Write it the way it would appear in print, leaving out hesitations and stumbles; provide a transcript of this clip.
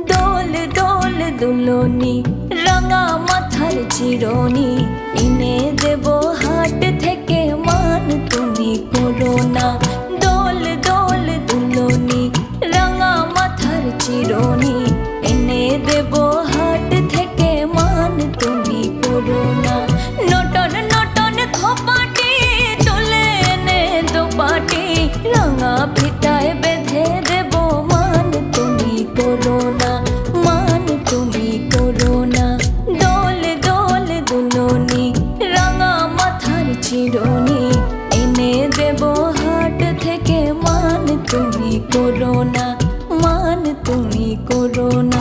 দোল দোল দুলনি রাঙা মাথার চিরনি এনে দেব হাট থেকে মান তুমি করো না। দোল দোল দুলনি রাঙা মাথার চিরনি এনে দেব হাট থেকে মান তুমি করো না। নটন নটন খোপাটি তুলে এনে দোপাটি রাঙা ফিতায় বেঁধে দেব মান তুমি করো না, মান তুমি করো না। দোল দোল দুলনি রাঙা মাথার চিরনি এনে দেব হাট থেকে মান তুমি করো না, মান তুমি করো না।